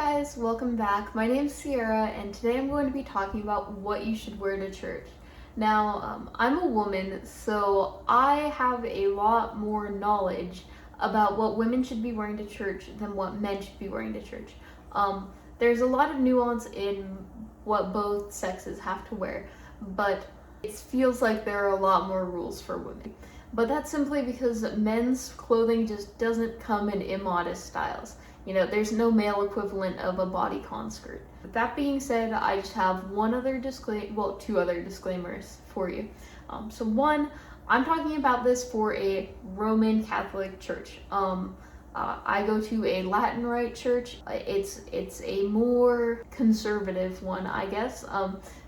guys, welcome back. My name's Sierra and today I'm going to be talking about what you should wear to church. Now, I'm a woman, so I have a lot more knowledge about what women should be wearing to church than what men should be wearing to church. There's a lot of nuance in what both sexes have to wear, but it feels like there are a lot more rules for women. But that's simply because men's clothing just doesn't come in immodest styles. You know, there's no male equivalent of a bodycon skirt. With that being said, I just have two other disclaimers for you. So one, I'm talking about this for a Roman Catholic church. I go to a Latin rite church. It's a more conservative one, I guess,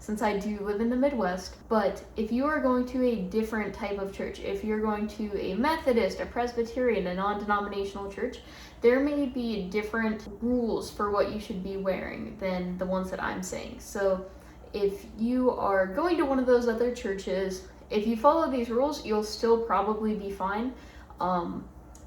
since I do live in the Midwest. But if you are going to a different type of church, if you're going to a Methodist, a Presbyterian, a non-denominational church, there may be different rules for what you should be wearing than the ones that I'm saying. So if you are going to one of those other churches, if you follow these rules, you'll still probably be fine.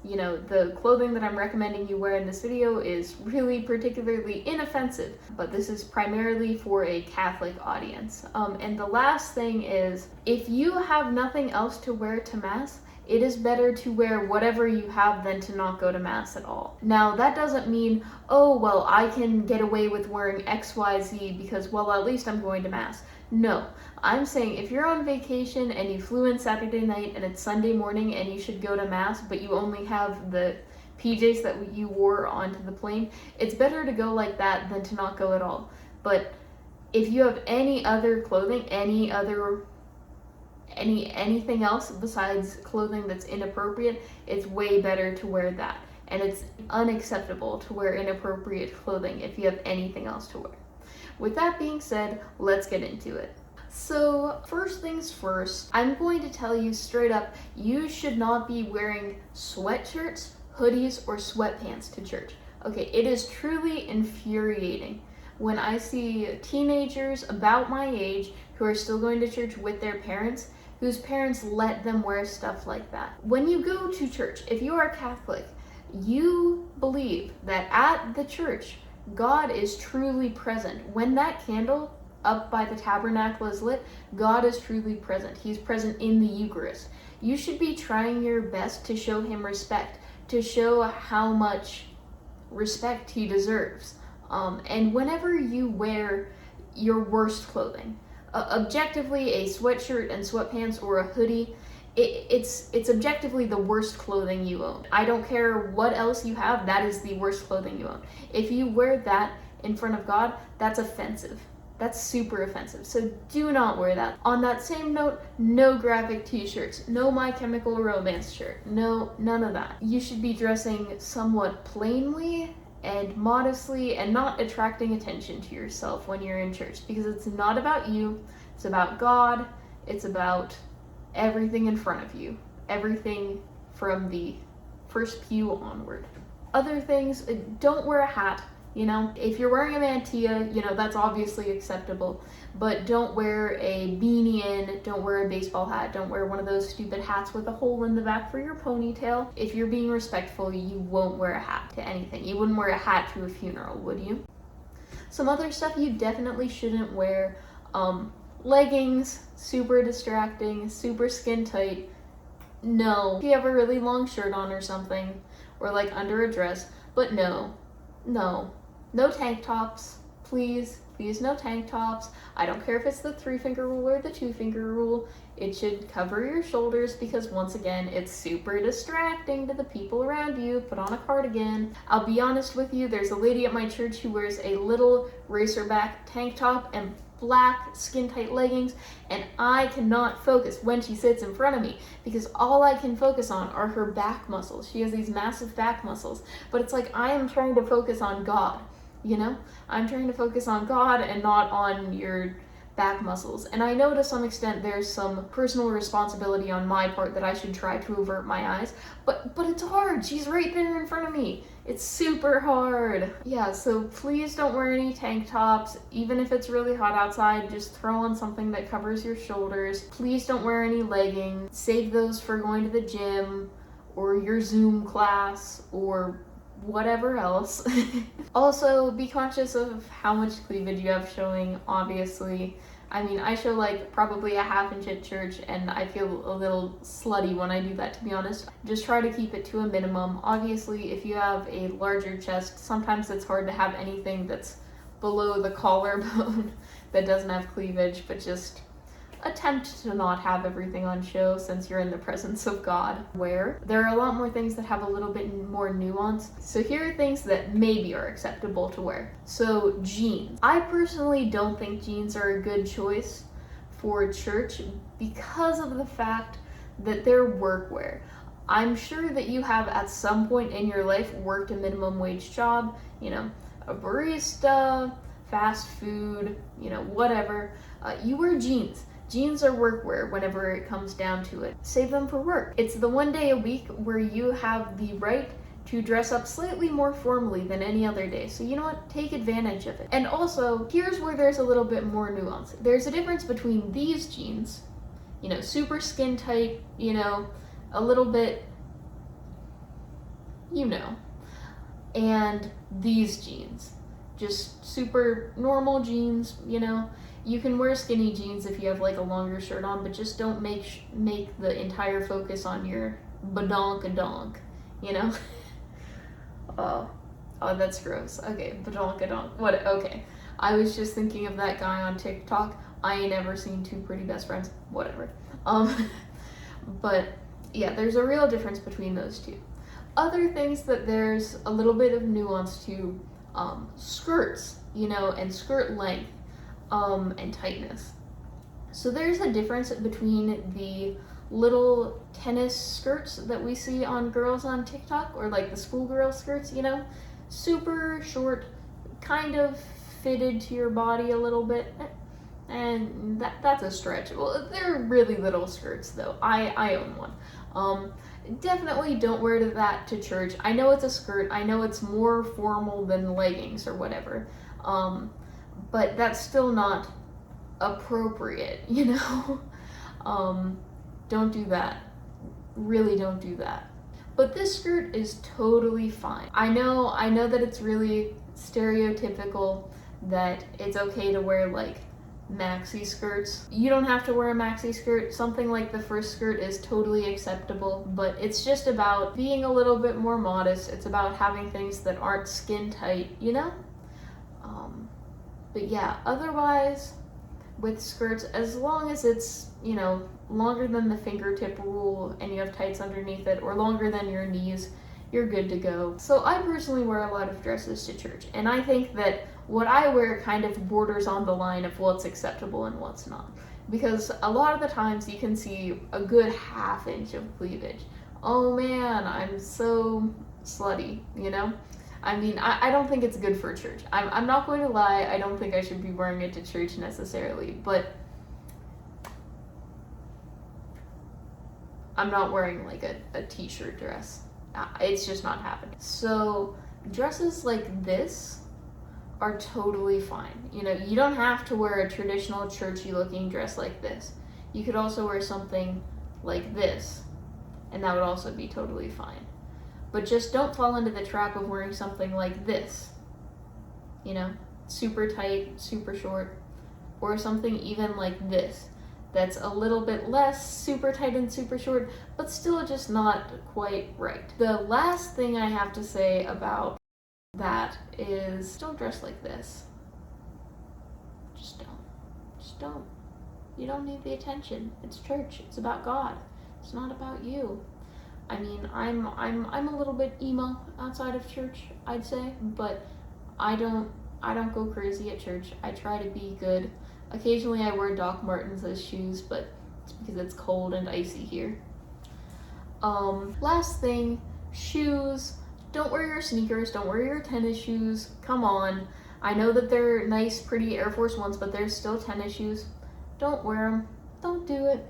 You know, the clothing that I'm recommending you wear in this video is really particularly inoffensive, but this is primarily for a Catholic audience. And the last thing is, if you have nothing else to wear to Mass, it is better to wear whatever you have than to not go to Mass at all. Now, that doesn't mean, oh, well, I can get away with wearing XYZ because, well, at least I'm going to Mass. No, I'm saying if you're on vacation and you flew in Saturday night and it's Sunday morning and you should go to Mass, but you only have the PJs that you wore onto the plane, it's better to go like that than to not go at all. But if you have any other clothing, anything else besides clothing that's inappropriate, it's way better to wear that. And it's unacceptable to wear inappropriate clothing if you have anything else to wear. With that being said, let's get into it. So first things first, I'm going to tell you straight up, you should not be wearing sweatshirts, hoodies, or sweatpants to church. Okay, it is truly infuriating when I see teenagers about my age who are still going to church with their parents, whose parents let them wear stuff like that. When you go to church, if you are Catholic, you believe that at the church, God is truly present. When that candle up by the tabernacle is lit, God is truly present. He's present in the Eucharist. You should be trying your best to show him respect, to show how much respect he deserves. And whenever you wear your worst clothing, objectively a sweatshirt and sweatpants or a hoodie, it's objectively the worst clothing you own. I don't care what else you have, that is the worst clothing you own. If you wear that in front of God, that's offensive. That's super offensive. So do not wear that. On that same note, no graphic t-shirts, no My Chemical Romance shirt, no, none of that. You should be dressing somewhat plainly and modestly and not attracting attention to yourself when you're in church, because it's not about you, it's about God, it's about everything in front of you, everything from the first pew onward. Other things, don't wear a hat. You know, if you're wearing a mantilla, you know, that's obviously acceptable, but don't wear a beanie in, don't wear a baseball hat, don't wear one of those stupid hats with a hole in the back for your ponytail. If you're being respectful, you won't wear a hat to anything. You wouldn't wear a hat to a funeral, would you? Some other stuff you definitely shouldn't wear, leggings, super distracting, super skin tight. No. If you have a really long shirt on or something, or like under a dress, but no tank tops, please no tank tops. I don't care if it's the 3-finger rule or the 2-finger rule. It should cover your shoulders because, once again, it's super distracting to the people around you. Put on a cardigan. I'll be honest with you, there's a lady at my church who wears a little racerback tank top and black skin-tight leggings, and I cannot focus when she sits in front of me because all I can focus on are her back muscles. She has these massive back muscles, but it's like I am trying to focus on God, you know? I'm trying to focus on God and not on your back muscles. And I know to some extent there's some personal responsibility on my part that I should try to avert my eyes, but it's hard. She's right there in front of me. It's super hard. Yeah, so please don't wear any tank tops. Even if it's really hot outside, just throw on something that covers your shoulders. Please don't wear any leggings. Save those for going to the gym or your Zoom class or whatever else. Also, be conscious of how much cleavage you have showing, obviously. I mean, I show like probably a ½ inch at church, and I feel a little slutty when I do that, to be honest. Just try to keep it to a minimum. Obviously, if you have a larger chest, sometimes it's hard to have anything that's below the collarbone that doesn't have cleavage, but just attempt to not have everything on show since you're in the presence of God. Where there are a lot more things that have a little bit more nuance. So here are things that maybe are acceptable to wear. So jeans. I personally don't think jeans are a good choice for church because of the fact that they're workwear. I'm sure that you have at some point in your life worked a minimum wage job, you know, a barista, fast food, you know, whatever. You wear jeans. Jeans are workwear whenever it comes down to it. Save them for work. It's the one day a week where you have the right to dress up slightly more formally than any other day. So you know what? Take advantage of it. And also, here's where there's a little bit more nuance. There's a difference between these jeans, you know, super skin tight, you know, a little bit, you know, and these jeans. Just super normal jeans, you know. You can wear skinny jeans if you have like a longer shirt on, but just don't make the entire focus on your badonkadonk, you know? Oh, that's gross. Okay, badonkadonk. What? Okay. I was just thinking of that guy on TikTok. I ain't ever seen two pretty best friends. Whatever. But yeah, there's a real difference between those two. Other things that there's a little bit of nuance to, skirts, you know, and skirt length. And tightness. So there's a difference between the little tennis skirts that we see on girls on TikTok, or like the schoolgirl skirts, you know, super short, kind of fitted to your body a little bit, and that's a stretch. Well, they're really little skirts though. I own one. Definitely don't wear that to church. I know it's a skirt. I know it's more formal than leggings or whatever. But that's still not appropriate, you know? Don't do that. Really don't do that. But this skirt is totally fine. I know that it's really stereotypical that it's okay to wear like maxi skirts. You don't have to wear a maxi skirt. Something like the first skirt is totally acceptable, but it's just about being a little bit more modest. It's about having things that aren't skin tight, you know? But yeah, otherwise, with skirts, as long as it's, you know, longer than the fingertip rule and you have tights underneath it, or longer than your knees, you're good to go. So I personally wear a lot of dresses to church, and I think that what I wear kind of borders on the line of what's acceptable and what's not. Because a lot of the times you can see a good ½ inch of cleavage. Oh man, I'm so slutty, you know? I mean, I don't think it's good for church. I'm not going to lie, I don't think I should be wearing it to church necessarily, but I'm not wearing like a t-shirt dress. It's just not happening. So dresses like this are totally fine. You know, you don't have to wear a traditional churchy looking dress like this. You could also wear something like this, and that would also be totally fine. But just don't fall into the trap of wearing something like this, you know, super tight, super short, or something even like this, that's a little bit less super tight and super short, but still just not quite right. The last thing I have to say about that is don't dress like this. Just don't. You don't need the attention. It's church. It's about God. It's not about you. I mean, I'm a little bit emo outside of church, I'd say, but I don't go crazy at church. I try to be good. Occasionally I wear Doc Martens as shoes, but it's because it's cold and icy here. Last thing, shoes. Don't wear your sneakers, don't wear your tennis shoes. Come on. I know that they're nice, pretty Air Force Ones, but they're still tennis shoes. Don't wear them. Don't do it.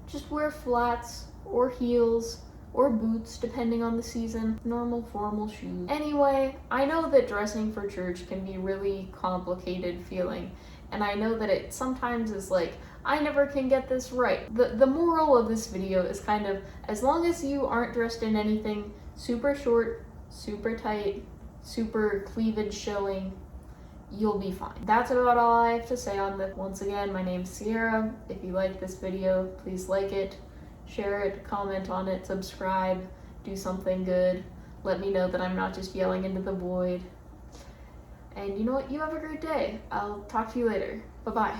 Just wear flats or heels or boots, depending on the season. Normal formal shoes. Anyway, I know that dressing for church can be really complicated feeling, and I know that it sometimes is like, I never can get this right. The moral of this video is kind of, as long as you aren't dressed in anything super short, super tight, super cleavage showing, you'll be fine. That's about all I have to say on this. Once again, my name's Sierra. If you like this video, please like it, share it, comment on it, subscribe, do something good. Let me know that I'm not just yelling into the void. And you know what? You have a great day. I'll talk to you later. Bye-bye.